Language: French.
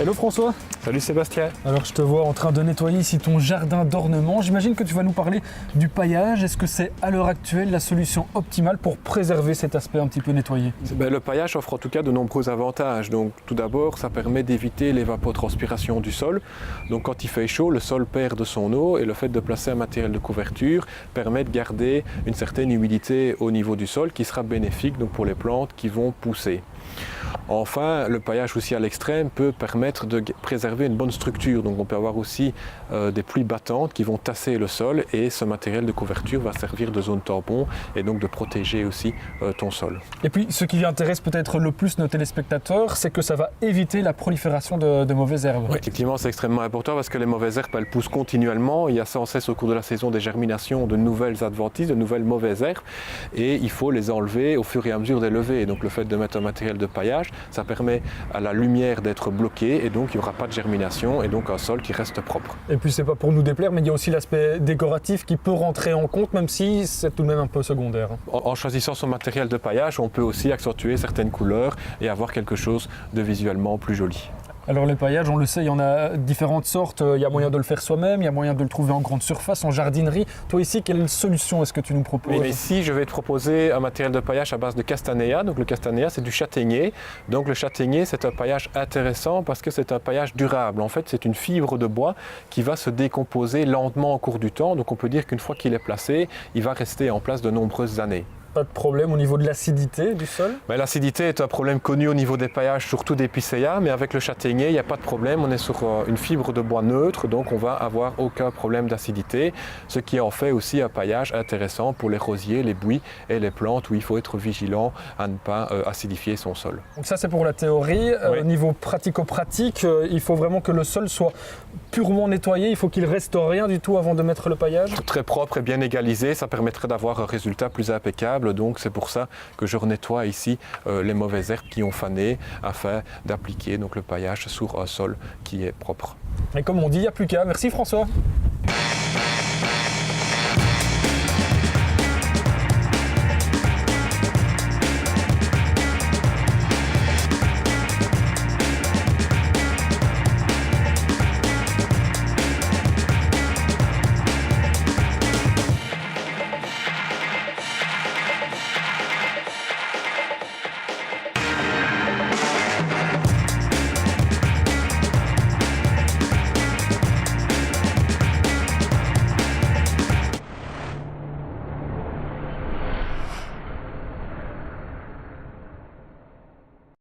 Hello François. Salut Sébastien. Alors je te vois en train de nettoyer ici ton jardin d'ornement. J'imagine que tu vas nous parler du paillage. Est-ce que c'est à l'heure actuelle la solution optimale pour préserver cet aspect un petit peu nettoyé? Le paillage offre en tout cas de nombreux avantages. Donc, tout d'abord, ça permet d'éviter l'évapotranspiration du sol. Donc quand il fait chaud, le sol perd de son eau et le fait de placer un matériel de couverture permet de garder une certaine humidité au niveau du sol qui sera bénéfique donc, pour les plantes qui vont pousser. Enfin, le paillage aussi à l'extrême peut permettre de préserver une bonne structure. Donc on peut avoir aussi des pluies battantes qui vont tasser le sol et ce matériel de couverture va servir de zone tampon et donc de protéger aussi ton sol. Et puis ce qui intéresse peut-être le plus nos téléspectateurs, c'est que ça va éviter la prolifération de mauvaises herbes. Oui, effectivement, c'est extrêmement important parce que les mauvaises herbes, elles poussent continuellement. Il y a sans cesse au cours de la saison des germinations de nouvelles adventices, de nouvelles mauvaises herbes et il faut les enlever au fur et à mesure des levées. Et donc le fait de mettre un matériel de paillage, ça permet à la lumière d'être bloquée et donc il n'y aura pas de germination et donc un sol qui reste propre. Et puis c'est pas pour nous déplaire, mais il y a aussi l'aspect décoratif qui peut rentrer en compte, même si c'est tout de même un peu secondaire. En choisissant son matériel de paillage, on peut aussi accentuer certaines couleurs et avoir quelque chose de visuellement plus joli. Alors les paillages, on le sait, il y en a différentes sortes. Il y a moyen de le faire soi-même, il y a moyen de le trouver en grande surface, en jardinerie. Toi ici, quelle solution est-ce que tu nous proposes? Ici, je vais te proposer un matériel de paillage à base de castanea. Donc le castanea, c'est du châtaignier. Donc le châtaignier, c'est un paillage intéressant parce que c'est un paillage durable. En fait, c'est une fibre de bois qui va se décomposer lentement au cours du temps. Donc on peut dire qu'une fois qu'il est placé, il va rester en place de nombreuses années. Pas de problème au niveau de l'acidité du sol? L'acidité est un problème connu au niveau des paillages, surtout des Picea, mais avec le châtaignier, il n'y a pas de problème. On est sur une fibre de bois neutre, donc on va avoir aucun problème d'acidité, ce qui en fait aussi un paillage intéressant pour les rosiers, les buis et les plantes où il faut être vigilant à ne pas acidifier son sol. Donc ça c'est pour la théorie. Oui. Au niveau pratico-pratique, il faut vraiment que le sol soit purement nettoyé, il faut qu'il reste rien du tout avant de mettre le paillage? Très propre et bien égalisé, ça permettrait d'avoir un résultat plus impeccable. Donc c'est pour ça que je renettoie ici les mauvaises herbes qui ont fané afin d'appliquer donc le paillage sur un sol qui est propre. Et comme on dit, il n'y a plus qu'à. Merci François.